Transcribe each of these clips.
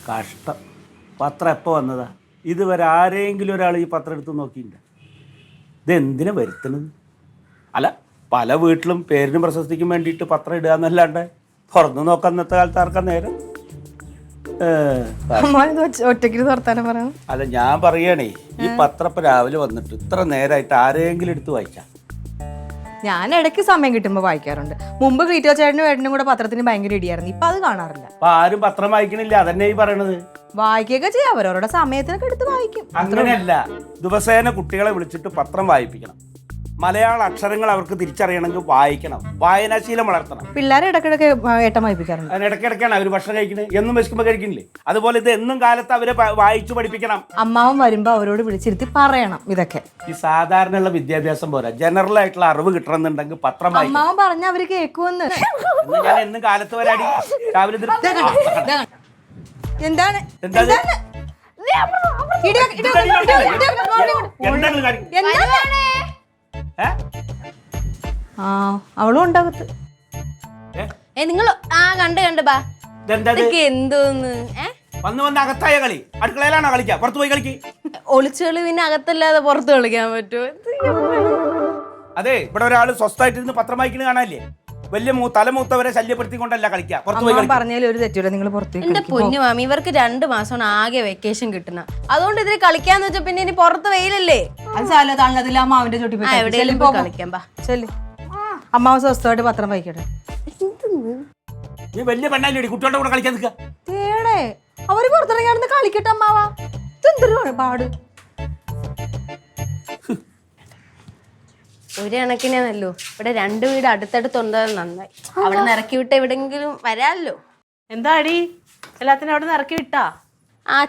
കഷ്ടം. പത്രം എപ്പോൾ വന്നതാ? ഇതുവരെ ആരെങ്കിലും ഒരാൾ ഈ പത്രം എടുത്ത് നോക്കിയില്ല. ഇതെന്തിനാ വരുത്തുന്നത്? അല്ല, പല വീട്ടിലും പേരിനും പ്രശസ്തിക്കും വേണ്ടിയിട്ട് പത്രം ഇടുക എന്നല്ലാണ്ട് തുറന്നു നോക്കാൻ ഇന്നത്തെ കാലത്ത് ആർക്കാ നേരം? ഒറ്റയ്ക്ക് തുറത്താനും പറയാം. അല്ല, ഞാൻ പറയണേ, ഈ പത്രം ഇപ്പം രാവിലെ വന്നിട്ട് ഇത്ര നേരമായിട്ട് ആരെങ്കിലും എടുത്ത് വായിച്ചാ? ഞാൻ ഇടയ്ക്ക് സമയം കിട്ടുമ്പോൾ വായിക്കാറുണ്ട്. മുമ്പ് ക്രീറ്റോ ചേട്ടനും ഏട്ടനും കൂടെ പത്രത്തിന് ഭയങ്കര ഇടിയായിരുന്നു. ഇപ്പൊ അത് കാണാറില്ല. അപ്പൊ ആരും പത്രം വായിക്കണില്ല, അതന്നെ ഈ പറയണത്. വായിക്കുകയൊക്കെ ചെയ്യാം, അവരവരുടെ സമയത്തിനൊക്കെ എടുത്ത് വായിക്കും. അങ്ങനെയല്ല, ദിവസേന കുട്ടികളെ വിളിച്ചിട്ട് പത്രം വായിപ്പിക്കണം. മലയാള അക്ഷരങ്ങൾ അവർക്ക് തിരിച്ചറിയണമെങ്കിൽ വായിക്കണം, വായനാശീലം വളർത്തണം. പിള്ളേരെ ഇടയ്ക്കിടയ്ക്ക് ഏട്ടം വായിപ്പിക്കാറുണ്ട്. അതിനിടയ്ക്കിടയ്ക്കാണ് അവർ ഭക്ഷണം കഴിക്കുന്നത്. എന്നും വിശക്കുമ്പോൾ കഴിക്കുന്നില്ലേ? അതുപോലെ ഇത് എന്നും കാലത്ത് അവരെ വായിച്ചു പഠിപ്പിക്കണം. അമ്മാവൻ വരുമ്പോ അവരോട് വിളിച്ചിരുത്തി പറയണം ഇതൊക്കെ. ഈ സാധാരണയുള്ള വിദ്യാഭ്യാസം പോരാ, ജനറൽ ആയിട്ടുള്ള അറിവ് കിട്ടണമെന്നുണ്ടെങ്കിൽ പത്രം വായിക്കണം. അമ്മാവൻ പറഞ്ഞ അവര് കേൾക്കുമെന്ന്. ഞാൻ എന്നും കാലത്ത് വരാടി രാവിലെ എന്താണ് അവളും ഉണ്ടാകത്ത്. നിങ്ങൾ കണ്ട് ബാ എന്തോന്ന് വന്ന് വന്ന് അകത്തായ കളി. അടുക്കളയിലാണോ കളിക്കുക? പുറത്ത് പോയി കളിക്ക്. ഒളിച്ചുകളി പിന്നെ അകത്തല്ലാതെ പുറത്ത് കളിക്കാൻ പറ്റുമോ? അതെ, ഇവിടെ ഒരാൾ സ്വസ്ഥമായിട്ടിരുന്ന് പത്രം വായിക്കുന്നത് കാണാല്ലേ? വലിയ തലമൂത്തവരെ ശല്യപ്പെടുത്തിക്കൊണ്ടല്ല കളിക്കുക. പുറത്ത് പോയി പറഞ്ഞാലും ഒരു തെറ്റില്ല. നിങ്ങൾ പുറത്ത്. എന്റെ പൊന്നു മാമി, ഇവർക്ക് 2 മാസമാണ് ആകെ വെക്കേഷൻ കിട്ടുന്ന. അതുകൊണ്ട് ഇതിൽ കളിക്കാന്ന് വെച്ചാൽ പിന്നെ ഇനി പുറത്ത് വെയിലല്ലേ? അത് അമ്മാവിന്റെ ചുട്ടി കളിക്കാൻ പാ. അമ്മാവ് സ്വസ്ഥമായിട്ട് പത്രം വായിക്കട്ടെ. നീ വലിയ പെണ്ണല്ലേ കുട്ടികളുടെ കൂടെ കളിക്കാൻ നിൽക്കുക? അവര് പുറത്തിറങ്ങി കളിക്കട്ടെ അമ്മാവാ. ഇതെന്തൊരു പാട്. ഒരു കണക്കിനല്ലോ, ഇവിടെ 2 വീട് അടുത്തടുത്തുണ്ടായത് നന്നായി. അവിടെ നിന്ന് ഇറക്കി വിട്ട് എവിടെങ്കിലും വരാല്ലോ. എന്താടി എല്ലാത്തിനും അവിടെ നിന്ന് ഇറക്കി വിട്ടാ?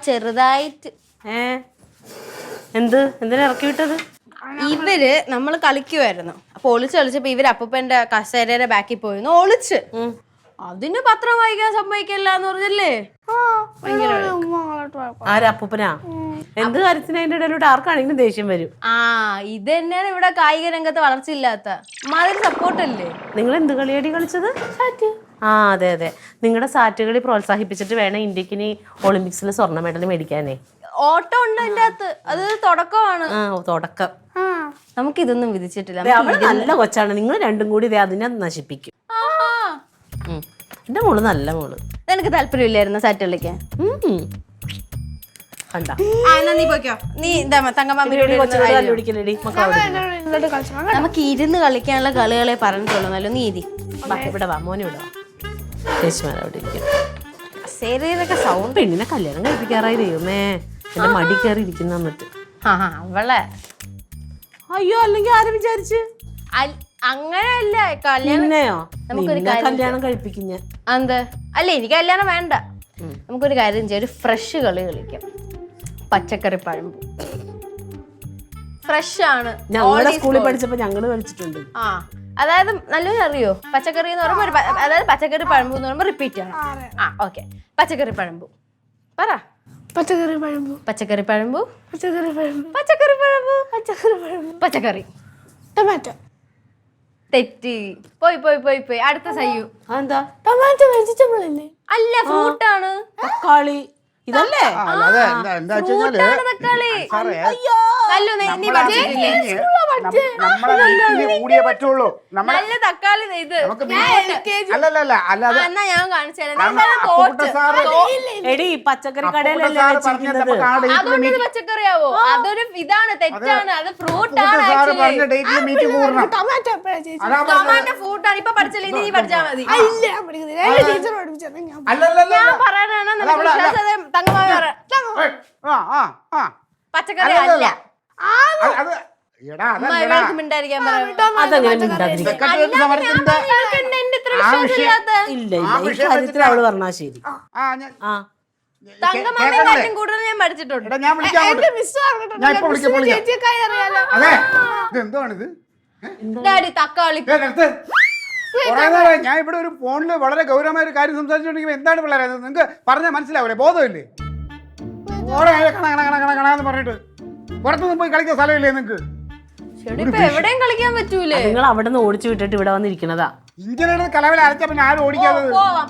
ചെറുതായിട്ട്. എന്തിനാ ഇറക്കി വിട്ടത്? ഇവര് നമ്മൾ കളിക്കുമായിരുന്നു. അപ്പൊ ഒളിച്ച് കളിച്ചപ്പോ ഇവര് അപ്പൂപ്പന്റെ കസേരയുടെ ബാക്കിൽ പോയിരുന്നു ഒളിച്ച്. അതിന് പത്രം വായിക്കാൻ സമ്മതിക്കില്ല എന്ന് പറഞ്ഞല്ലേ? അപ്പൂപ്പനാ? എന്ത് കാര്യത്തിന് അതിന്റെ ഇടയിലൂടെ ആർക്കാണെങ്കിലും ദേഷ്യം വരും. ഇത് തന്നെയാണ് ഇവിടെ കായിക രംഗത്ത് വളർച്ചയില്ലാത്ത മാതിരി സപ്പോർട്ടല്ലേ. നിങ്ങൾ എന്ത് കളിയാടി കളിച്ചത്? അതെ അതെ, നിങ്ങളുടെ സാറ്റ് കളി പ്രോത്സാഹിപ്പിച്ചിട്ട് വേണം ഇന്ത്യക്ക് ഇനി ഒളിമ്പിക്സിൽ സ്വർണ്ണ മെഡൽ മേടിക്കാനേ. ഓട്ടം ഉണ്ട് അതിന്റെ അകത്ത്, അത് തുടക്കമാണ്. തുടക്കം. നമുക്ക് ഇതൊന്നും വിധിച്ചിട്ടില്ല. അവള് നല്ല കൊച്ചാണ്. നിങ്ങൾ രണ്ടും കൂടി അതിനെ നശിപ്പിക്കും. എന്റെ മോള് നല്ല മോള്. നിനക്ക് താല്പര്യമില്ലായിരുന്നു സാറ്റ് കളിക്കാൻ? നമുക്ക് ഇരുന്ന് കളിക്കാനുള്ള കളികളെ പറഞ്ഞിട്ടുള്ളൂ. നീ ഇവിടെ വാ, മോനെ ഇവിടെ ശരിയൊക്കെ സൗണ്ട്. പെണ്ണിനെ കല്യാണം കഴിപ്പിക്കാറായി ദൈവമേ. എന്റെ മടി കയറി ഇരിക്കുന്ന എന്നിട്ട് അവളെ. അയ്യോ, അല്ലെങ്കിൽ ആരും വിചാരിച്ച് അങ്ങനെയല്ല കല്യാണം കഴിപ്പിക്കും ഞാൻ. എന്ത് അല്ല, എനിക്ക് കല്യാണം വേണ്ട. നമുക്കൊരു കാര്യം ചെയ്യാം, ഒരു ഫ്രഷ് കളി കളിക്കാം. പച്ചക്കറി പഴമ്പ് ഫ്രഷ് ആണ്. ഞങ്ങളുടെ സ്കൂളിൽ പഠിച്ചപ്പോ ഞങ്ങള് കളിച്ചിട്ടുണ്ട്. അതായത് നല്ലൊരു അറിയോ? പച്ചക്കറി എന്ന് പറയുമ്പോ അതായത് പച്ചക്കറി പഴമ്പ് എന്ന് പറയുമ്പോ റിപ്പീറ്റ് ആണ്. ഓക്കെ, പച്ചക്കറി പഴമ്പ് പറ. പച്ചക്കറി പഴമ്പ്, പച്ചക്കറി പഴമ്പ്, പച്ചക്കറി പഴമ്പ്, പച്ചക്കറി പഴമ്പ്, പച്ചക്കറി പഴമ്പ്, പച്ചക്കറി ടൊമാറ്റോ. തെറ്റി. പോയി പോയി പോയി പോയി അടുത്ത സയ്യു. എന്താ? ടൊമാറ്റോ വെജിറ്റബിൾ അല്ലേ? അല്ല, ഫ്രൂട്ടാണ്. തക്കാളി ഇതല്ലേ? തക്കാളി. നല്ല തക്കാളി ഇത്. എന്നാ ഞാൻ എടി പച്ചക്കറി കടയിലല്ലേ വെച്ചിരിക്കുന്നത്? അതുകൊണ്ട് ഇത് പച്ചക്കറിയാവോ? അതൊരു ഇതാണ്, തെറ്റാണ്. അത് ഫ്രൂട്ടാണ്. ടൊമാറ്റോ ഫ്രൂട്ടാണ്. ഇപ്പൊ പഠിച്ചല്ലേ, നീ പഠിച്ചാ മതി. ഞാൻ പറയാനാണ് പച്ചക്കറി അല്ല. മിണ്ടായിരിക്കാൻ അവള് പറഞ്ഞാ ശരി. തങ്കമാമയും കൂടുതൽ ഞാൻ പഠിച്ചിട്ടുണ്ട്. ഡാഡി തക്കാളി. ഞാൻ ഇവിടെ ഒരു ഫോണില് വളരെ ഗൗരവമായ ഒരു കാര്യം സംസാരിച്ചോണ്ടെങ്കിൽ എന്താണ് പിള്ളേരെ നിങ്ങൾക്ക് പറഞ്ഞാൽ മനസ്സിലാവൂലേ? ബോധമില്ലേ? കണാന്ന് പറഞ്ഞിട്ട് പുറത്തുനിന്ന് പോയി കളിക്കാൻ സ്ഥലമില്ലേ നിങ്ങൾക്ക്? എവിടെയും കളിക്കാൻ പറ്റൂലേ? നിങ്ങൾ അവിടെ നിന്ന് ഓടിച്ചു വിട്ടിട്ട് ഇവിടെ വന്നിരിക്കണതാ. ഇഞ്ചിനോട് കലവല അരച്ച പിന്നെ ആരും ഓടിക്കാതെ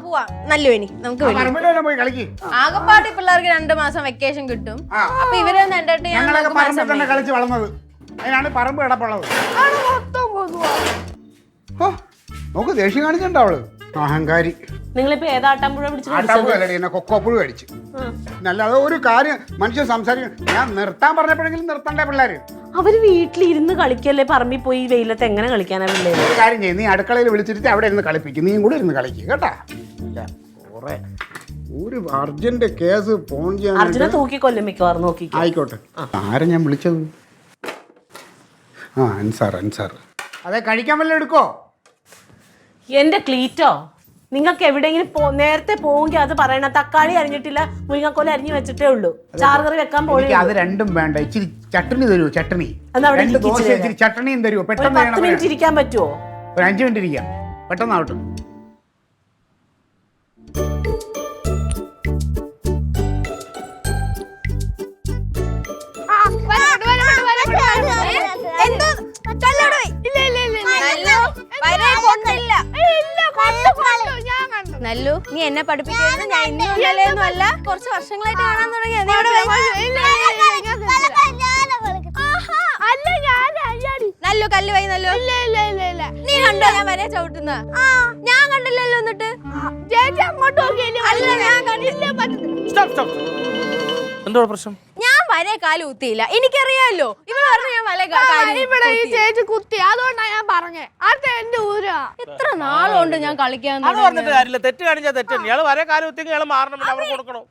പോവാം നല്ല വേണി നമുക്ക് വേണി പറമ്പിലെല്ലാം പോയി കളിക്ക്. ആകപ്പാട്ടി പിള്ളേർക്ക് 2 മാസം വെക്കേഷൻ കിട്ടും. അപ്പൊ ഇവരൊന്ന് എന്റർടൈൻ ഞങ്ങളൊക്കെ പറമ്പിൽ തന്നെ കളിച്ച് വളർന്നത്. അതിനാണ് പറമ്പ് കിടപ്പുള്ളത്. ഓ നോക്ക് ദേഷ്യം കാണിച്ചിട്ടുണ്ടോ അവള്? അഹങ്കാരി. നിങ്ങളിപ്പോ ഏതാട്ടാമ്പുഴ പിടിച്ചു? ആട്ടാപ്പുഴല്ലേ എന്നെ കൊക്കോപ്പുഴ കഴിച്ചു. അല്ലാതെ ഒരു കാര്യം മനുഷ്യൻ സംസാരിക്കണം. ഞാൻ നിർത്താൻ പറഞ്ഞപ്പോഴെങ്കിലും നിർത്തണ്ടേ പിള്ളേര്? അവര് വീട്ടിലിരുന്ന് കളിക്കല്ലേ, പറമ്പിൽ പോയി വെയിലത്ത് എങ്ങനെ കളിക്കാനാ പിള്ളേര്? ഒരു കാര്യം ചെയ്യും, നീ അടുക്കളയിൽ വിളിച്ചിട്ട് അവിടെ ഇരുന്ന് കളിപ്പിക്കും. നീയും കൂടെ ഇരുന്ന് കളിക്കുക കേട്ടാ. കുറെ ഒരു അർജന്റ് കേസ് ഫോൺ ചെയ്യാൻ അർജുനെ തൂക്കിക്കൊല്ലും മിക്കവാറും. നോക്കി ആയിക്കോട്ടെ. ആരെ ഞാൻ വിളിച്ചത്? ആ അൻസാർ. അതെ കഴിക്കാൻ വല്ലതും എടുക്കോ? എന്റെ ക്ലീറ്റോ, നിങ്ങൾക്ക് എവിടെയെങ്കിലും നേരത്തെ പോവുമെങ്കിൽ അത് പറയണ. തക്കാളി അരിഞ്ഞിട്ടില്ല, മുരിങ്ങക്കോല അരിഞ്ഞു വെച്ചിട്ടേ ഉള്ളൂ. ചാറുകറി വെക്കാൻ പോയി. അത് രണ്ടും വേണ്ട. ഇച്ചിരി ചട്ടണി തരുമോ? ചട്ടണി എന്നാ അവിടെ 2 ദോശ ഇച്ചിരി ചട്ടണിയും തരുമോ? പെട്ടെന്ന് 10 മിനിറ്റ് ഇരിക്കാൻ പറ്റുമോ? ഒരു 5 മിനിറ്റ് ഇരിക്കാം. പെട്ടെന്നാവട്ടെ. നല്ലു, നീ എന്നെ പഠിപ്പിക്കുന്നത് ഞാൻ ഇന്നും ഇന്നലെയൊന്നും അല്ല, കുറച്ച് വർഷങ്ങളായിട്ട് കാണാൻ തുടങ്ങിയ. നീ അവിടെ നല്ലു കല്ല് വൈ. നല്ലു നീ കണ്ടോ ഞാൻ വരെ ചവിട്ടുന്ന? ഞാൻ കണ്ടില്ലല്ലോ. എന്നിട്ട് അങ്ങോട്ട് അല്ല ഞാൻ കണ്ടില്ല. എന്തോ പ്രശ്നം? ഞാൻ വരെ കാല് കുത്തിയില്ല, എനിക്കറിയാലോ. ഇവിടെ പറഞ്ഞു ഞാൻ വല ചേച്ചി കുത്തി, അതുകൊണ്ടാണ് ഞാൻ പറഞ്ഞേ. അത് എന്റെ ഊരാ. എത്ര നാളുണ്ട് ഞാൻ കളിക്കാൻ പറഞ്ഞിട്ട് കാര്യമില്ല. തെറ്റ് കാണിച്ചാൽ തെറ്റ്. ഇയാള് വരെ കാലം കുത്തിയെങ്കിൽ ഇയാൾ മാറണം, അവിടെ കൊടുക്കണം.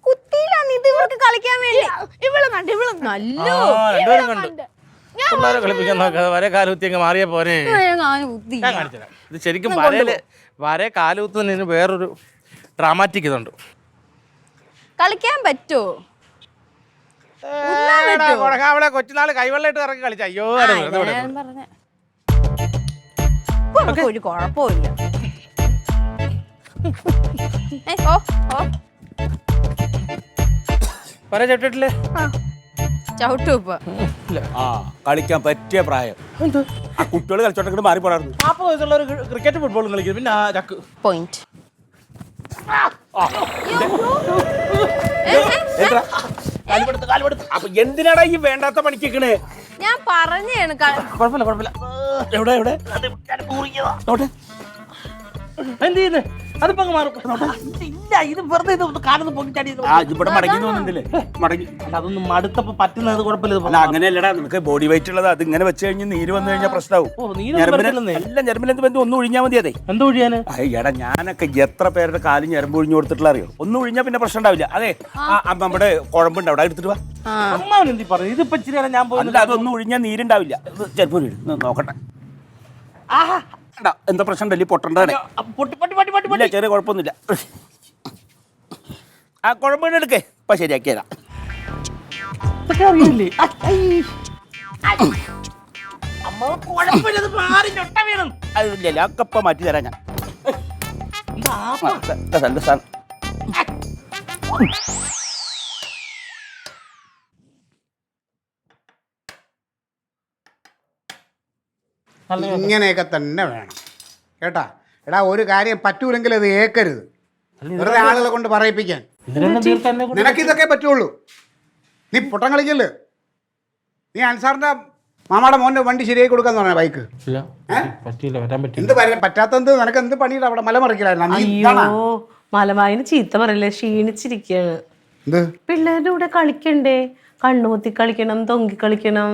കുത്തിയില്ല. ഇത് ഇവർക്ക് കളിക്കാൻ വേണ്ടി. ഇവള് കണ്ട് നല്ലോ രണ്ടുപേരും കണ്ടു. പിള്ളേരെ കളിപ്പിക്കാൻ നോക്കാതെ വരെ കാല് കുത്തിയെങ്കിൽ മാറിയ പോരെ. കുത്തി. ഞാൻ കാണിച്ചുതരാം. ഇത് ശരിക്കും വരെ കാല് കുത്തുന്നതിന് വേറൊരു ഡ്രാമാറ്റിക് ഇതുണ്ട്. കളിക്കാൻ പറ്റോ? അവളെ കൊച്ചുനാള് കൈവെള്ളയിട്ട് ഇറങ്ങി കളിച്ച. അയ്യോ ഒരു കുഴപ്പമില്ല. വരെ ചവിട്ടിട്ടില്ലേ? ചവിട്ടു ഇപ്പൊ. ആ കളിക്കാൻ പറ്റിയ പ്രായം. ആ കുട്ടികൾ കളിച്ചോട്ടെ മാറിപ്പോടായിരുന്നു. 40 വയസ്സുള്ള ഒരു ക്രിക്കറ്റ് ഫുട്ബോളും കളിക്കും. പിന്നെ ആ ചക്ക് പോയിന്റ്. അപ്പൊ എന്തിനാടാ ഈ വേണ്ടാത്ത പണിക്കണേ? ഞാൻ പറഞ്ഞാണ്. കുഴപ്പമില്ല. എവിടെ എന്ത് ചെയ്യുന്നേ? അതിപ്പോ മാറും. ഇല്ല, ഇത് വെറുതെ കാലത്ത് പൊങ്ങിച്ചാടി ഇവിടെ മടങ്ങി തോന്നുന്നില്ലേ? മടങ്ങി അതൊന്നും മടുത്തപ്പോ പറ്റുന്നത് കുഴപ്പമില്ല. അങ്ങനെയല്ലടാ, നിനക്ക് ബോഡി വെയിറ്റ് ഉള്ളത്. അത് ഇങ്ങനെ വെച്ച് കഴിഞ്ഞ് നീര് വന്നു കഴിഞ്ഞാൽ പ്രശ്നമാവും. എല്ലാം ഞരമ്പിലെന്ത് ബന്ധം ഒന്നും ഒഴിഞ്ഞാൽ മതി. അതെ എന്ത് ഒഴിയാന്? എടാ ഞാനൊക്കെ എത്ര പേരുടെ കാലും ഞരമ്പ് ഒഴിഞ്ഞു കൊടുത്തിട്ടുള്ള അറിയോ? ഒന്നും ഒഴിഞ്ഞാൽ പിന്നെ പ്രശ്നം ഉണ്ടാവില്ല. അതെ നമ്മുടെ കുഴമ്പുണ്ട്, അവിടെ എടുത്തിട്ട് വാ. അമ്മാവൻ എന്തി പറഞ്ഞു? ഇതിപ്പോ ഇച്ചിരി ഞാൻ പോയില്ല. അതൊന്നും ഒഴിഞ്ഞാൽ നീരുണ്ടാവില്ല. ചിലപ്പോൾ നോക്കട്ടെ. ആഹാ എന്താ പ്രശ്നം? ഡൽഹി പൊട്ടണ്ടാണ്. ചെറിയ കുഴപ്പമൊന്നുമില്ല. ആ കുഴമ്പ് എടുക്കേ, ഇപ്പൊ ശരിയാക്കിയതാ. അതില്ല, അക്കപ്പ മാറ്റി തരാം ഞാൻ. ഇങ്ങനെയൊക്കെ തന്നെ വേണം കേട്ടാ. എടാ ഒരു കാര്യം പറ്റൂലെങ്കിൽ അത് ഏക്കരുത്. വെറുതെ ആളുകളെ കൊണ്ട് പറയിപ്പിക്കാൻ. നിനക്കിതൊക്കെ പറ്റുള്ളൂ. നീ പൊട്ടം കളിക്കല്ലേ? നീ അൻസാറിന്റെ മാമാടെ മോന്റെ വണ്ടി ശരിയായി കൊടുക്കാന്ന് പറഞ്ഞ ബൈക്ക്. എന്ത് പറ്റാത്തത്? നിനക്ക് എന്ത് പണിയില്ല? അവിടെ മലമറിക്കലായിരുന്നു. മലമായിന് ചീത്ത പറയല്ലേ, ക്ഷീണിച്ചിരിക്കാണ്. എന്ത് പിള്ളേരുടെ കൂടെ കളിക്കണ്ടേ? കണ്ണുമുത്തി കളിക്കണം, തൊങ്കി കളിക്കണം.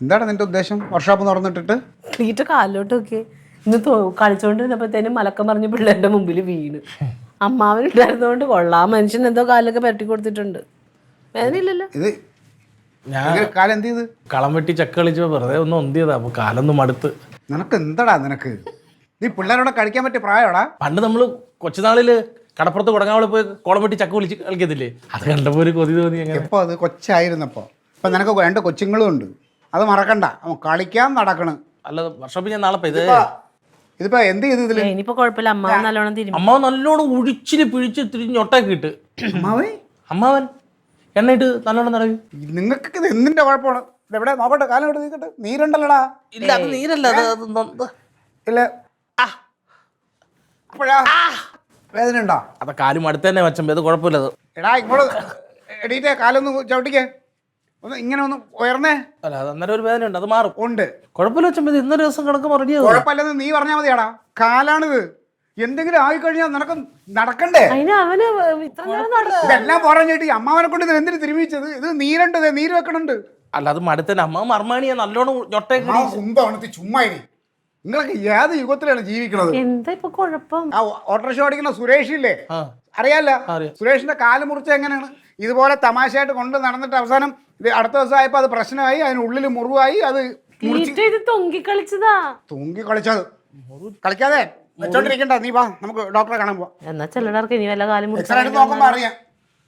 എന്താണ് നിന്റെ ഉദ്ദേശം? വർക്ക്ഷോപ്പ് തുറന്നിട്ടിട്ട് ക്ലീറ്റ കാലിലോട്ട് നോക്കി. ഇന്ന് കളിച്ചോണ്ടിരുന്നപ്പോഴത്തേനും മലക്കം പറഞ്ഞ് പിള്ളേരുടെ മുമ്പിൽ വീണ്. അമ്മാവനുണ്ടായിരുന്നോണ്ട് കൊള്ളാം. മനുഷ്യൻ എന്തോ കാലൊക്കെ പരട്ടി കൊടുത്തിട്ടുണ്ട്. വേദനയില്ലല്ലോ. ഇത് കാലം എന്ത് ചെയ്ത്? കളം വെട്ടി ചക്ക കളിച്ചോ വെറുതെ ഒന്ന് ഒന്തിയതാ. അപ്പൊ കാലൊന്നും മടുത്ത്. നിനക്ക് എന്താടാ? നിനക്ക് നീ പിള്ളേരോടെ കളിക്കാൻ പറ്റിയ പ്രായമാടാ. പണ്ട് നമ്മള് കൊച്ചുനാളില് കടപ്പുറത്ത് കുടങ്ങാവളി പോയി കുളം വെട്ടി ചക്ക വിളിച്ച് കളിക്കത്തില്ലേ? അത് കണ്ടപ്പോ ഒരു കൊതി തോന്നി. എപ്പോ? അത് കൊച്ചായിരുന്നപ്പോ. ഇപ്പൊ നിനക്ക് 2 കൊച്ചുങ്ങളും ഉണ്ട്. അത് മറക്കണ്ട. കളിക്കാൻ നടക്കണ്. അല്ല വർഷം ഞാൻ നാളെ ഇതിപ്പോ എന്ത് ചെയ്ത് ഇതില്? ഇനിയിപ്പോ കുഴപ്പമില്ല. അമ്മാവൻ നല്ലോണം തിരിഞ്ഞു. അമ്മാവൻ നല്ലോണം ഉഴിച്ചില് പിഴിച്ച് തിരിഞ്ഞൊട്ടാക്കി ഇട്ട്. അമ്മാവൻ എണ്ണയിട്ട് നല്ലോണം നടക്കും. നിങ്ങൾക്ക് ഇത് എന്തിന്റെ കുഴപ്പമാണ്? ഇതെവിടെ നോക്കട്ടെ, കാലം ഇവിടെ നീക്കട്ടെ. നീരുണ്ടല്ലോടാ. ഇല്ല അത് നീരല്ല. ഇല്ല അപ്പോഴാ വേദന ഉണ്ടോ? അത് കാലും അടുത്ത് തന്നെ വെച്ചമ്പോ അത് കുഴപ്പമില്ല അത്. എടാ ഇങ്ങോട്ട് എടീറ്റേ കാലൊന്ന് ചവിട്ടിക്കേ, ഒന്ന് ഇങ്ങനെ ഒന്ന് ഉയർന്നേ. അല്ല അത് അന്നേരം ഒരു വേദന ഉണ്ട്, അത് മാറും. ഉണ്ട്. കുഴപ്പമില്ല വെച്ചമ്പോ ഇത് ഇന്നൊരു ദിവസം കിടക്കുമ്പോൾ റെഡിയാവും. കുഴപ്പമില്ലെന്ന് നീ പറഞ്ഞാൽ മതിയാടാ. കാലാണിത്, എന്തെങ്കിലും ആയിക്കഴിഞ്ഞാൽ നിനക്ക് നടക്കണ്ടേ? അതിന് അവന് ഇത്ര നേരം നടക്കും. ഇതെല്ലാം പറഞ്ഞിട്ട് ഈ അമ്മാവനെ കൊണ്ട് ഇത് എന്തിനു തിരുമിച്ചത്? ഇത് നീരുണ്ട്, നീര് വെക്കണുണ്ട്. അല്ല അത് മടുത്തന്നെ അമ്മ മർമാണിയെ നല്ലോണം ഞൊട്ടയൊക്കെ കുന്തവണത്തി ചുമ്മാ ഇനി. നിങ്ങളൊക്കെ ഏത് യുഗത്തിലാണ് ജീവിക്കണത്? എന്താ ഇപ്പൊ കുഴപ്പം? ആ ഓട്ടോറിക്ഷ ഓടിക്കുന്ന സുരേഷ് ഇല്ലേ, ആ അറിയാല്ല? അറിയാം. സുരേഷിന്റെ കാല് മുറിച്ച എങ്ങനെയാണ്? ഇതുപോലെ തമാശയായിട്ട് കൊണ്ട് നടന്നിട്ട് അവസാനം ഇത് അടുത്ത ദിവസം ആയപ്പോ അത് പ്രശ്നമായി, അതിനുള്ളിൽ മുറിവായി, അത് ഇത് തൊങ്കി കളിച്ചതാ. തൂങ്ങി കളിച്ചത്. കളിക്കാതെ വെച്ചോണ്ടിരിക്കണ്ട, നീ വാ നമുക്ക് ഡോക്ടറെ കാണാൻ പോവാം. എന്നാ ചെല്ലടർക്ക് ഇനി വല്ല കാലം എക്സ്റേ എടുത്ത് നോക്കുമ്പോ അറിയാം.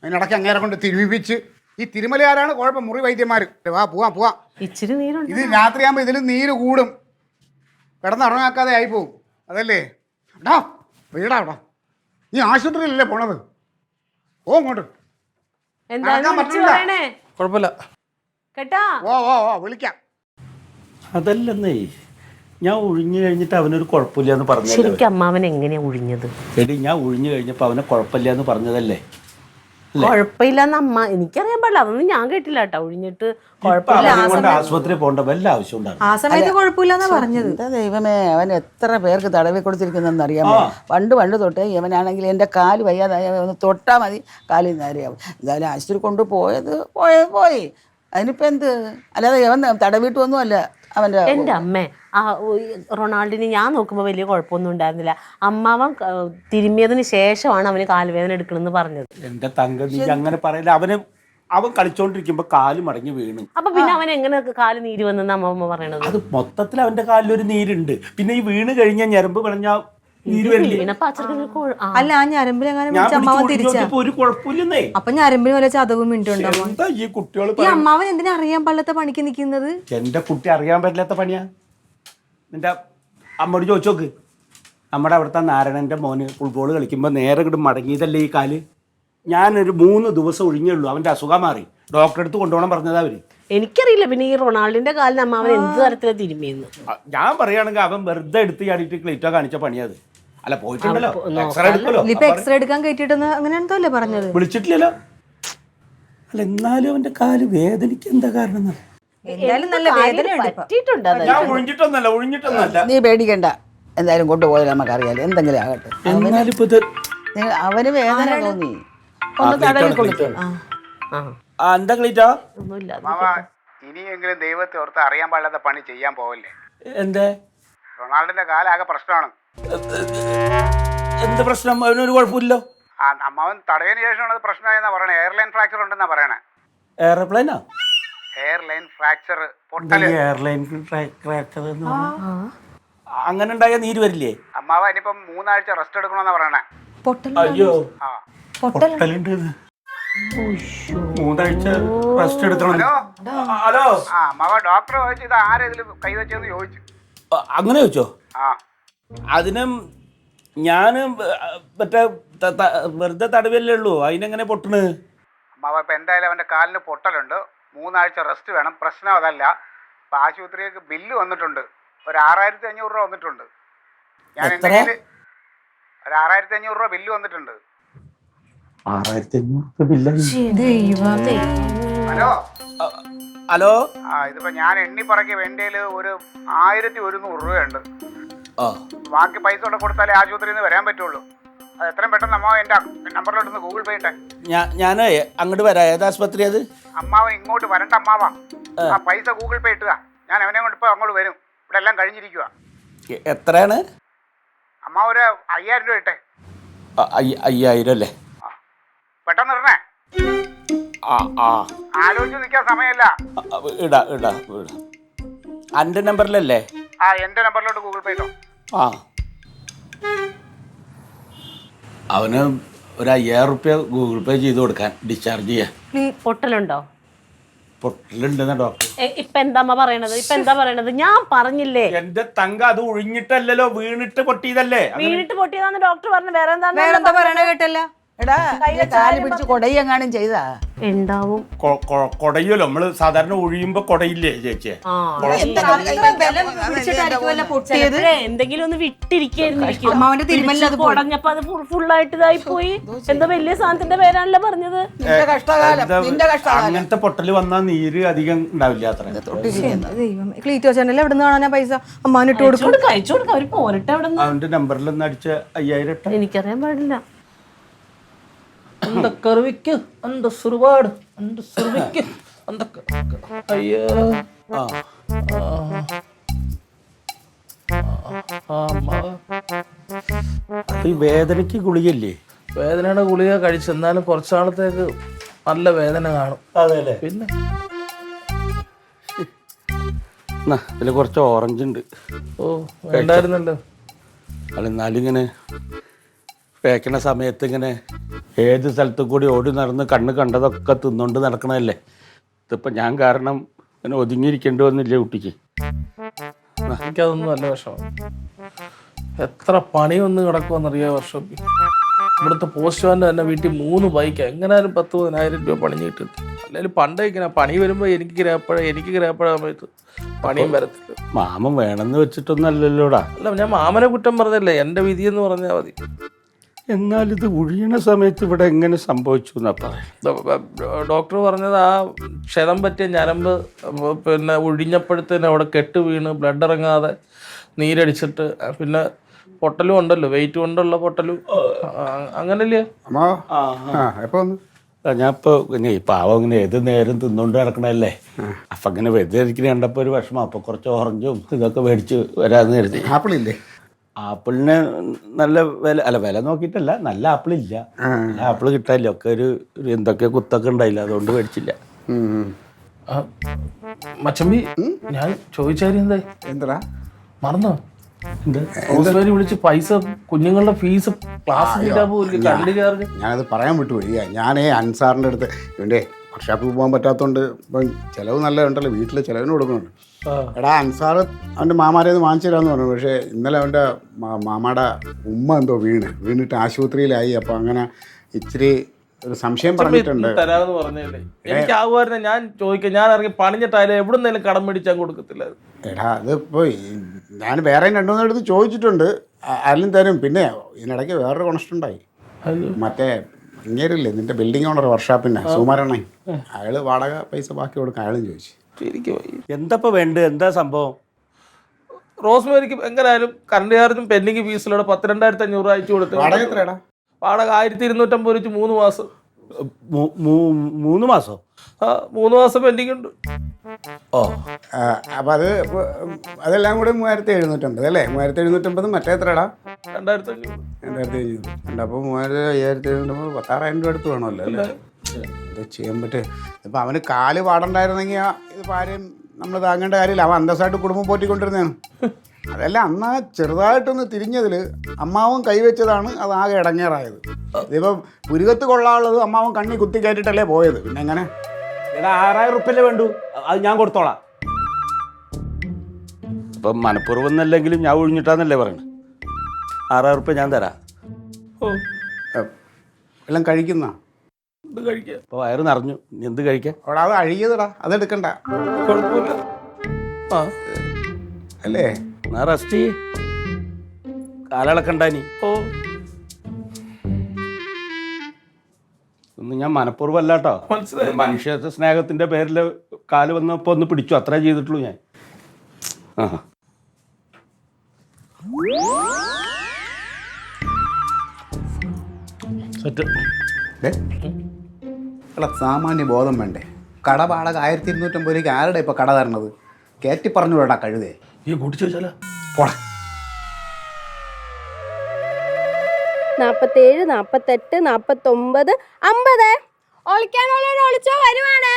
അതിനിടയ്ക്ക് അങ്ങേരെ കൊണ്ട് തിരുമിപ്പിച്ച്, ഈ തിരുമലയാരാണ് കുഴപ്പം, മുറി വൈദ്യന്മാര്. വാ പോവാം പോവാം. ഇച്ചിരി നീരുണ്ട്. ഇത് രാത്രിയാകുമ്പോ ഇതിൽ നീര് കൂടും, കിടന്നുറങ്ങാക്കാതെ ആയി പോവും. അതല്ലേ എടാ വീടാ അവിടെ, നീ ആശുപത്രിയിലല്ലേ പോണത്? ഓ ഇങ്ങോട്ട് എന്തായാലും നടക്കാൻ വിളിച്ച് പറ്റില്ല. പറയണേ കുഴപ്പമില്ല. കേട്ടാ. ഓ വിളിക്കാം. അതല്ലെന്നേ, ഞാൻ ഒഴിഞ്ഞു കഴിഞ്ഞിട്ട് അവനൊരു കുഴപ്പമില്ല എന്ന് പറഞ്ഞല്ലേ. ശരിക്കും അമ്മാവൻ എങ്ങനെയാ ഒഴിഞ്ഞത്? എടി ഞാൻ ഒഴിഞ്ഞു കഴിഞ്ഞപ്പോൾ അവനെ കുഴപ്പമില്ല എന്ന് പറഞ്ഞതല്ലേ. കുഴപ്പമില്ലെന്ന് അമ്മ എനിക്കറിയാൻ പാടില്ല, അതൊന്നും ഞാൻ കേട്ടില്ല കേട്ടോ. ഒഴിഞ്ഞിട്ട് ഇപ്പൊ അവനെ കൊണ്ട് ആശുപത്രി പോകേണ്ട വല്ല ആവശ്യം ഉണ്ടാകും? ആ സമയത്ത് കുഴപ്പമില്ലെന്നാ പറഞ്ഞത്. എന്താ ദൈവമേ, അവൻ എത്ര പേർക്ക് തടവി കൊടുത്തിരിക്കുന്നെന്ന് അറിയാമോ? പണ്ട് തൊട്ടേ ഇവനാണെങ്കിൽ എൻ്റെ കാല് വയ്യാതായ ഒന്ന് തൊട്ടാൽ മതി കാലിൽ നിന്ന് അറിയാവും. എന്തായാലും ആശുപത്രി കൊണ്ടുപോയത് പോയി. അതിനിപ്പോൾ എന്ത്? അല്ലാതെ ഇവൻ തടവിട്ടൊന്നും അല്ല അവൻ്റെ. എൻ്റെ അമ്മേ, ആ റൊണാൾഡിന് ഞാൻ നോക്കുമ്പോൾ വലിയ കുഴപ്പമൊന്നും ഉണ്ടായിരുന്നില്ല. അമ്മാവൻ തിരുമ്മിയതിന് ശേഷമാണ് അവന് കാലുവേദന എടുക്കണമെന്ന് പറഞ്ഞത്. എന്റെ തങ്ക നീ അങ്ങനെ പറയില്ല. അവൻ കളിച്ചോണ്ടിരിക്കുമ്പോ കാല് മടങ്ങി വീണ്. അപ്പൊ പിന്നെ അവൻ എങ്ങനെ കാല് നീര് വന്നെന്ന് അമ്മ പറയണത്? അത് മൊത്തത്തിൽ അവന്റെ കാലിലൊരു നീരുണ്ട്. പിന്നെ ഈ വീണ് കഴിഞ്ഞാൽ ഞരമ്പ് പിളഞ്ഞ നീര് വരില്ലേ? അല്ല ആ ഞരമ്പിലെങ്ങാനും ഞാൻ വിളിച്ച് അമ്മാവൻ തിരിച്ച പിടിച്ചു ഒരു കുഴപ്പമില്ലെന്നേ. അപ്പൊ ഞരമ്പിന് വല്ല ചതവും മിണ്ടുണ്ടോ? എന്താ ഈ കുട്ടികൾ ഈ അമ്മാവൻ എന്തിനാ അറിയാൻ പാടില്ലാത്ത പണിക്ക് നിൽക്കുന്നത്? എന്റെ കുട്ടി അറിയാൻ പറ്റില്ലാത്ത പണിയാ. നിന്റെ അമ്മയോട് ചോദിച്ചു നോക്ക്. നമ്മുടെ അവിടുത്തെ നാരായണന്റെ മോന് ഫുട്ബോൾ കളിക്കുമ്പോൾ നേരെ ഇങ്ങോട്ട് മടങ്ങിയതല്ലേ ഈ കാല്. ഞാനൊരു 3 ദിവസം ഒഴിഞ്ഞുള്ളൂ, അവന്റെ അസുഖം മാറി. ഡോക്ടറെ അടുത്ത് കൊണ്ടുപോകണം പറഞ്ഞതാ അവര്. എനിക്കറിയില്ല പിന്നെ ഈ റൊണാൾഡിന്റെ കാലിന് അമ്മാവൻ എന്ത് തരത്തിലാ തിരുമ്മിയെന്ന്. ഞാൻ പറയുകയാണെങ്കിൽ അവൻ വെറുതെ എടുത്ത് ചാടിയിട്ട് ക്ലീറ്റോ കാണിച്ച പണിയത്. അല്ല പോയിട്ടുണ്ടല്ലോ, എക്സ്റേ എടുക്കല്ലോ. ഇപ്പൊ എക്സ്റേ എടുക്കാൻ കയറ്റിട്ടെന്ന് അങ്ങനെ എന്തോ അല്ലേ പറഞ്ഞത്? വിളിച്ചിട്ടില്ലല്ലോ. അല്ല എന്നാലും അവന്റെ കാല് വേദനിക്ക് എന്താ കാരണം? എന്തായാലും നല്ല വേദന പറ്റിയിട്ടുണ്ട്. ഞാൻ ഒഴിഞ്ഞിട്ടൊന്നല്ല. നീ പേടിക്കണ്ട, എന്തായാലും കൊണ്ടുപോയാൽ നമുക്കറിയാലോ, എന്തെങ്കിലും ആകട്ടെ. എന്നാലും ഇപ്പൊ ഇത് അവന് വേദന തോന്നി, ഒന്ന് തടവി കൊടുത്തു. എന്താ ക്ലീറ്റോ? ഒന്നുമില്ല. ഇനിയെങ്കിലും ദൈവത്തെ ഓർത്ത് അറിയാൻ പാടില്ലാത്ത പണി ചെയ്യാൻ പോവല്ലേ. എന്തേ റൊണാൾഡിന്റെ കാലാകെ പ്രശ്നമാണ്. എന്ത് പ്രശ്നം? അവനൊരു കുഴപ്പമില്ലല്ലോ. അമ്മാവൻ തടവിന് ശേഷമാണ് അത് പ്രശ്നമായെന്നാ പറയണേ. എയർലൈൻ ഫ്രാക്ചർ ഉണ്ടെന്നാ പറയണേ. എയർപ്ലെയിനോ? എയർലൈൻ ഫ്രാക്ചർ, പൊട്ടല്. എയർലൈൻ അങ്ങനെ ഉണ്ടായ നീര് വരില്ലേ? അമ്മാവ ഇനിയിപ്പം 3 ആഴ്ച റെസ്റ്റ് എടുക്കണമെന്നാ പറയണേ. അയ്യോ ആ പൊട്ടലുണ്ട്. 3 ആഴ്ച റെസ്റ്റ് എടുക്കണം. ഹലോ അമ്മാവ ഡോക്ടർ ചോദിച്ചു ഇത് ആരെതിൽ കൈവച്ചെന്ന് ചോദിച്ചു. അങ്ങനെ ചോദിച്ചോ? ആ അതിനും ഞാന് മറ്റേ വെറുതെ തടവല്ലേ ഉള്ളൂ, അതിനെങ്ങനെ പൊട്ടണ്? അമ്മാവ ഇപ്പൊ എന്തായാലും അവന്റെ കാലിന് പൊട്ടലുണ്ട്, 3 ആഴ്ച റെസ്റ്റ് വേണം. പ്രശ്നം അതല്ല, ഇപ്പൊ ആശുപത്രിക്ക് ബില്ല് വന്നിട്ടുണ്ട്, ഒരു 6500 രൂപ വന്നിട്ടുണ്ട്. ഞാൻ എന്തെങ്കിലും ഒരു 6500 രൂപ ബില്ല് വന്നിട്ടുണ്ട്. 6500 ബില്ല്. ഹലോ ഹലോ ഇതിപ്പോ ഞാൻ എണ്ണി പറക്കി എന്റെ ഒരു 1100 രൂപയുണ്ട്. ആ ബാക്കി പൈസ കൂടെ കൊടുത്താലേ ആശുപത്രിയിൽ നിന്ന് വരാൻ പറ്റുള്ളൂ. അത് എത്രയും പെട്ടെന്ന് അമ്മാവൻ എന്റെ നമ്പറിലോട്ടൊന്ന് ഗൂഗിൾ പേ ഇട്ടെ. ഞാൻ അങ്ങോട്ട് വരാം. ഏത് ആശുപത്രി അത്? അമ്മാവൻ ഇങ്ങോട്ട് വരണ്ട അമ്മാവ, ആ പൈസ ഗൂഗിൾ പേ ഇട്ടുക. ഞാൻ അവനെ കൊണ്ട് ഇപ്പൊ അങ്ങോട്ട് വരും. ഇവിടെ എല്ലാം കഴിഞ്ഞിരിക്കുക. എത്രയാണ്? അമ്മാവ ഒരു 5000 രൂപ ഇട്ടെ. 5000 അല്ലേ? പെട്ടെന്ന് ഇടണേ. ആലോചിച്ച് നിൽക്കാൻ സമയമല്ല. ഇടാ എൻ്റെ നമ്പറിലല്ലേ? ആ എന്റെ നമ്പറിലോട്ട് ഗൂഗിൾ പേ ഇട്ടോ. ആ അവന് ഒരു 5000 റുപ്യ ഗൂഗിൾ പേ ചെയ്ത് കൊടുക്കാൻ, ഡിസ്ചാർജ് ചെയ്യാൻ. പൊട്ടലുണ്ടോ? പൊട്ടലുണ്ടെന്ന ഡോക്ടർ. ഇപ്പൊ എന്താ പറയണത്? ഞാൻ പറഞ്ഞില്ലേ എന്റെ തങ്ക, അത് ഒഴിഞ്ഞിട്ടല്ലല്ലോ, വീണിട്ട് പൊട്ടിയതല്ലേ? വീണിട്ട് പൊട്ടിയതാന്ന് ഡോക്ടർ പറഞ്ഞു. വേറെ എന്താ വേറെന്താ പറയണ കേട്ടല്ല? എടാ കാല് പിടിച്ച് കൊടയെങ്ങാനും ചെയ്താ ഉണ്ടാവും. കൊടയുമല്ലോ നമ്മള് സാധാരണ ഒഴിയുമ്പോ കൊടയില്ലേ ചേച്ചിയെ? പൊട്ടിയത് എന്തെങ്കിലും ഒന്ന് വിട്ടിരിക്കായിരുന്നു. അമ്മാവന്റെ തിരുമല്ല അത് ഉടഞ്ഞപ്പോ അത് ഫുള്ളായിട്ട് ഇതായി പോയി. എന്താ വലിയ സാധനത്തിന്റെ പേരാണല്ലോ പറഞ്ഞത്. നിന്റെ കഷ്ടകാലം, നിന്റെ കഷ്ടകാലം. അങ്ങനത്തെ പൊട്ടല് വന്നാൽ നീര് അധികം ഉണ്ടാവില്ല അത്ര. ദൈവം ക്ലീറ്റോ ചാനൽ എവിടെ നിന്ന് കാണാനാ പൈസ അമ്മാവന് ഇട്ട് കൊടുക്കും. അയച്ചു കൊടുക്ക, അവര് പോരട്ടെ അവിടെ. അവന്റെ നമ്പറിൽ ഒന്ന് അടിച്ച 5000 ഇട്ട. എനിക്കറിയാൻ പാടില്ല. அந்த கருவிக்கு அந்த சுருவாடு அந்த சுருவிக்கு அந்த ஐயோ ഈ വേദനയ്ക്ക് ഗുളികല്ലേ? വേദനയുടെ ഗുളിക കഴിച്ചെന്നാലും കുറച്ചാളത്തേക്ക് നല്ല വേദന കാണും. അതെല്ലേ? പിന്നെ ഇതിൽ കുറച്ച് ഓറഞ്ച് ഉണ്ട്. ഓ വേണ്ടായിരുന്നല്ലോ. എന്നാലും ഇങ്ങനെ പേക്കണ സമയത്ത് ഇങ്ങനെ ഏത് സ്ഥലത്തു കൂടി ഓടി നടന്ന് കണ്ണ് കണ്ടതൊക്കെ തിന്നുകൊണ്ട് നടക്കണതല്ലേ. ഇതിപ്പോൾ ഞാൻ കാരണം ഇങ്ങനെ ഒതുങ്ങിയിരിക്കേണ്ടി വന്നില്ലേ കുട്ടിക്ക്? എനിക്കതൊന്നും നല്ല വിഷമം. എത്ര പണിയൊന്നും കിടക്കുമെന്നറിയാം വർഷം. ഇവിടുത്തെ പോസ്റ്റ്മാൻ്റെ തന്നെ വീട്ടിൽ 3 ബൈക്ക് എങ്ങനെയാലും 10,000-10,000 രൂപ പണിഞ്ഞ് കിട്ടും. അല്ലെങ്കിൽ പണ്ടേ ഇങ്ങനെ പണി വരുമ്പോൾ എനിക്ക് ഗ്രാപ്പഴ സമയത്ത് പണിയും വരത്തില്ല. മാമൻ വേണമെന്ന് വെച്ചിട്ടൊന്നും അല്ലല്ലോടാ. അല്ല ഞാൻ മാമനെ കുറ്റം പറഞ്ഞല്ലേ, എൻ്റെ വിധിയെന്ന് പറഞ്ഞാൽ മതി. എന്നാലിത് ഒഴിയണ സമയത്ത് ഇവിടെ എങ്ങനെ സംഭവിച്ചു എന്നാ പറയാം. ഡോക്ടർ പറഞ്ഞത് ആ ക്ഷതം പറ്റിയ ഞരമ്പ് പിന്നെ ഒഴിഞ്ഞപ്പോഴത്തേന് അവിടെ കെട്ട് വീണ് ബ്ലഡ് ഇറങ്ങാതെ നീരടിച്ചിട്ട് പിന്നെ പൊട്ടലും ഉണ്ടല്ലോ, വെയിറ്റ് കൊണ്ടുള്ള പൊട്ടലും അങ്ങനല്ലേ. അമ്മോ എപ്പോ വന്നു? ഞാൻ ഇപ്പോൾ ഇങ്ങനെ ഈ പാവം ഇങ്ങനെ ഏത് നേരം തിന്നുകൊണ്ട് നടക്കണല്ലേ. അപ്പം ഇങ്ങനെ വെറുതെ എനിക്ക് കണ്ടപ്പോൾ ഒരു വിഷമം. അപ്പോൾ കുറച്ച് ഓറഞ്ചും ഇതൊക്കെ മേടിച്ച് വരാമെന്ന് കരുതി. ആപ്പിളില്ലേ? ആപ്പിളിന് നല്ല വില, അല്ല വില നോക്കിയിട്ടല്ല, നല്ല ആപ്പിളില്ല. നല്ല ആപ്പിൾ കിട്ടാനില്ല. ഒക്കെ ഒരു എന്തൊക്കെ കുത്തൊക്കെ ഉണ്ടായില്ല, അതുകൊണ്ട് മേടിച്ചില്ല. മച്ചമ്പി ഞാൻ ചോദിച്ചാലും എന്തായി? എന്താ മറന്നോ? റോസ്മേരി വിളിച്ച് പൈസ കുഞ്ഞുങ്ങളുടെ ഫീസ് ക്ലാസ് കണ്ടു ചാർജ്. ഞാനത് പറയാൻ വിട്ടുപോയി. ഞാനേ അൻസാറിൻ്റെ അടുത്ത് ഇവൻ്റെ വർക്ക്ഷോപ്പിൽ പോകാൻ പറ്റാത്തതുകൊണ്ട് ഇപ്പം ചിലവ് നല്ല ഉണ്ടല്ലോ, വീട്ടിൽ ചിലവിന് കൊടുക്കുന്നുണ്ട്. എടാ അൻസാർ അവൻ്റെ മാമാരെ ഒന്ന് വാങ്ങിച്ചു തരാമെന്ന് പറഞ്ഞു. പക്ഷേ ഇന്നലെ അവൻ്റെ മാമാടെ ഉമ്മ എന്തോ വീണിട്ട് ആശുപത്രിയിലായി. അപ്പോൾ അങ്ങനെ ഇച്ചിരി ഒരു സംശയം പറഞ്ഞിട്ടുണ്ട്. തരാമെന്ന് പറഞ്ഞല്ലേ? എനിക്ക് ആവുമായിരുന്നു. ഞാൻ ചോദിക്കാം, ഞാൻ ഇറങ്ങി പണിഞ്ഞിട്ടായാലും എവിടെ നിന്നേലും കടം മേടിച്ചാൽ കൊടുക്കത്തില്ല. എടാ അതിപ്പോൾ ഞാൻ വേറെയും 2-3 അടുത്ത് ചോദിച്ചിട്ടുണ്ട്, ആരും തരും. പിന്നെ ഇതിനിടയ്ക്ക് വേറൊരു കൊണസ്റ്റുണ്ടായി. മറ്റേ ഇങ്ങേരില്ലേ നിന്റെ ബിൽഡിംഗ് ഓണർ വർക്ക്ഷോപ്പിൻ്റെ സുമാരണേ, അയാൾ വാടക പൈസ ബാക്കി കൊടുക്കാൻ അയാളും ചോദിച്ചു. എന്താ വേണ്ടത്? എന്താ സംഭവം? റോസ്മേരിക്ക് എങ്ങനെയായാലും കറണ്ട് ചാർജും പെൻഡിങ് ഫീസിലൂടെ 12,500 അയച്ചു കൊടുത്തു. വാടക എത്രയാടാ? വാടക 1250 വെച്ച് 3 മാസം. 3 മാസം? 3 മാസം പെൻഡിങ് ഉണ്ട്. ഓ അപ്പം അതെല്ലാം കൂടെ 3,750 അല്ലേ? 3,750 മറ്റേ എത്രയാടാ? 2,500. അപ്പോൾ 5,750 16,000 രൂപ അടുത്ത് വേണമല്ലോ അല്ലേ? എന്താ ചെയ്യാൻ പറ്റുക? ഇപ്പം അവന് കാല് പാടണ്ടായിരുന്നെങ്കിൽ ഇതിപ്പോൾ ആരെയും നമ്മൾ താങ്ങേണ്ട കാര്യമില്ല. അവൻ അന്തസ്സായിട്ട് കുടുംബം പോറ്റിക്കൊണ്ടിരുന്നതാണ്. അതല്ല അന്ന് ചെറുതായിട്ടൊന്ന് തിരിഞ്ഞതിൽ അമ്മാവൻ കൈവച്ചതാണ് അത് ആകെ ഇടങ്ങേറായത്. ഇതിപ്പം പുരുകത്ത് കൊള്ളാനുള്ളത് അമ്മാവൻ കണ്ണി കുത്തി കയറ്റിട്ടല്ലേ പോയത്. പിന്നെ എങ്ങനെ? എടാ 6,000 റുപ്യല്ലേ വേണ്ടു, അത് ഞാൻ കൊടുത്തോളാം. അപ്പം മനഃപൂർവ്വം എന്നല്ലെങ്കിലും ഞാൻ ഒഴിഞ്ഞിട്ടാന്നല്ലേ പറയണത്. 6,000 റുപ്യ ഞാൻ തരാം. എല്ലാം കഴിക്കുന്ന ഇത് കഴിക്കാം. അപ്പോൾ വയറ് നിറഞ്ഞു, എന്ത് കഴിക്കാൻ? അവിടെ അത് അഴുകിയതടാ, അതെടുക്കണ്ട. കുഴപ്പമില്ല. അല്ലേ? എന്നാ റെസ്റ്റ് ചെയ്യ്, കാലളക്കണ്ടാനി. ഒന്നും ഞാൻ മനഃപൂർവ്വം അല്ല കേട്ടോ. മനസ്സിലായി. മനുഷ്യ സ്നേഹത്തിന്റെ പേരിൽ കാല് വന്നപ്പോൾ ഒന്ന് പിടിച്ചു, അത്രേ ചെയ്തിട്ടുള്ളൂ ഞാൻ. സെറ്റ്. അല്ല സാമാന്യ ബോധം വേണ്ടേ? കട വാടക 1,250 രൂപയ്ക്ക് ആരുടെ ഇപ്പോൾ കട തരണത്? കയറ്റി പറഞ്ഞു വിടാ കഴുതേ. ഈ കൂട്ടി ചോദിച്ചാലോ? പോടാ. 47, 48, 49, 50. ഒളിക്കാനുള്ളവർ ഒളിച്ചോ, വരുവാണ്.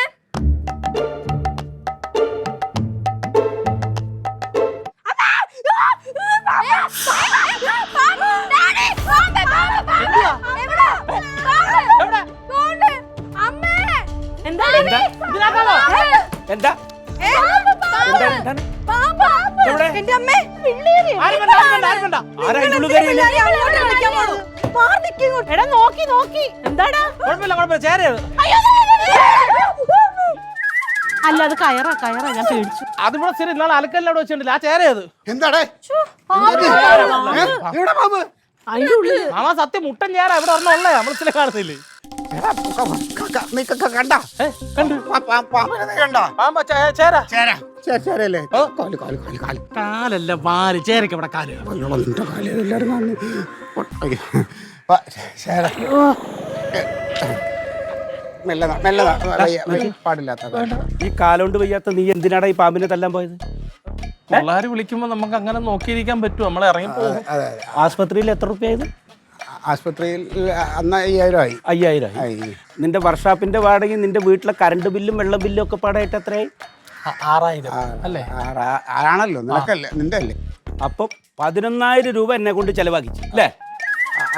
എന്താ? എന്റെ അമ്മേ, ആരാ ഇതിനുള്ളിൽ കയറിയില്ലേ? എടാ നോക്കി നോക്കി എന്താടാ കുഴപ്പമില്ല കുഴപ്പമില്ല ചേരയത് അല്ല അത് കയറാ ഞാൻ പേടിച്ചു. അതിവിടെ സ്ഥിരം ഇന്നാളെ അലക്കലിൽ അവിടെ വെച്ചിട്ടില്ല ആ ചേരയത് എന്താടേ ഇവിടെ പാമ്പ് അതിന്റെ ഉള്ളില് മാമാ സത്യം മുട്ടൻ ചേരാ ഇവിടെ ഒരെണ്ണം ഉള്ളേ നമ്മൾ ചില കാണത്തില്ലേ നീ കണ്ട കണ്ടു പാമ്പിനെ നീ കണ്ടോ മാമാ ചേരാ ചേരല്ലേ കാല് കാല് കാല് കാല് കാലല്ല പാല് ചേരക്ക് ഇവിടെ കാല് അയ്യോ, നിന്റെ കാല് എല്ലാവരും കാണുന്നു. അയ്യോ. ചേര മെല്ലതാ മെല്ലതാ പാടില്ലാത്ത ഈ കാലോണ്ട് വയ്യാത്ത നീ എന്തിനാടാ ഈ പാമ്പിനെ തല്ലാൻ പോയത്? പിള്ളേര് വിളിക്കുമ്പോ നമുക്ക് അങ്ങനെ നോക്കിയിരിക്കാൻ പറ്റും നമ്മളെ ഇറങ്ങി പോകും. അതെ ആസ്പത്രിയിൽ എത്ര റുപ്യ ആയത്? ആസ്പത്രിയിൽ അന്ന് 5000 ആയി 5000 ആയി. നിന്റെ വർഷാപ്പിന്റെ വാടകയും നിന്റെ വീട്ടിലെ കറണ്ട് ബില്ലും വെള്ളം ബില്ലും ഒക്കെ പാടായിട്ട് എത്രയായി? 6000 അല്ലേ? ആണല്ലോ നിനക്കല്ലേ നിന്റെ അല്ലേ അപ്പം 11000 രൂപ എന്നെ കൊണ്ട് ചെലവാക്കിച്ചു അല്ലേ?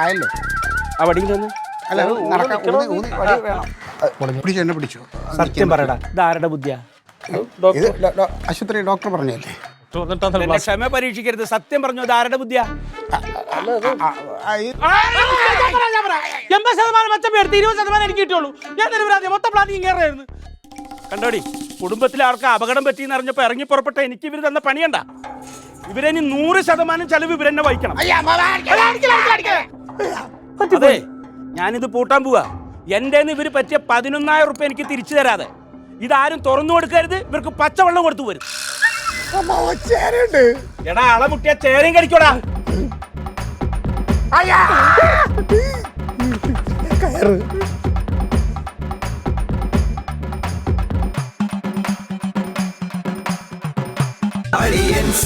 ആയല്ലോ അവിടെ ചെന്ന് അല്ല നടക്കാൻ പിടിച്ചു എന്നെ പിടിച്ചു സത്യം പറയടാ, ഇതാരുടെ ബുദ്ധിയാ? ഇത് ആശുപത്രി ഡോക്ടർ പറഞ്ഞല്ലേ എന്നെ ക്ഷമ പരീക്ഷിക്കരുത്, സത്യം പറഞ്ഞു, ഇതാരുടെ ബുദ്ധിയാ? 80% മെച്ചം എടുത്ത് 20% എനിക്ക് കിട്ടുള്ളൂ. ഞാൻ മൊത്തം പ്ലാനിങ് കയറായിരുന്നു. കണ്ടോടി, കുടുംബത്തിലെ ആർക്ക് അപകടം പറ്റിയെന്ന് അറിഞ്ഞപ്പോ ഇറങ്ങി പുറപ്പെട്ട എനിക്ക് ഇവര് തന്ന പണിയണ്ട. ഇവരെനി 100% ചെലവ് ഇവരെന്നെ വഹിക്കണം. അതെ, ഞാനിത് പൂട്ടാൻ പോവാ. എന്റെ ഇവര് പറ്റിയ 11,000 റുപ്യ എനിക്ക് തിരിച്ചു തരാതെ ഇതാരും തുറന്നു കൊടുക്കരുത്. ഇവർക്ക് പച്ചവെള്ളം കൊടുത്തു വരും. എടാ അളമുട്ടിയ ചേരയും കടിക്കോടാ. Aliens.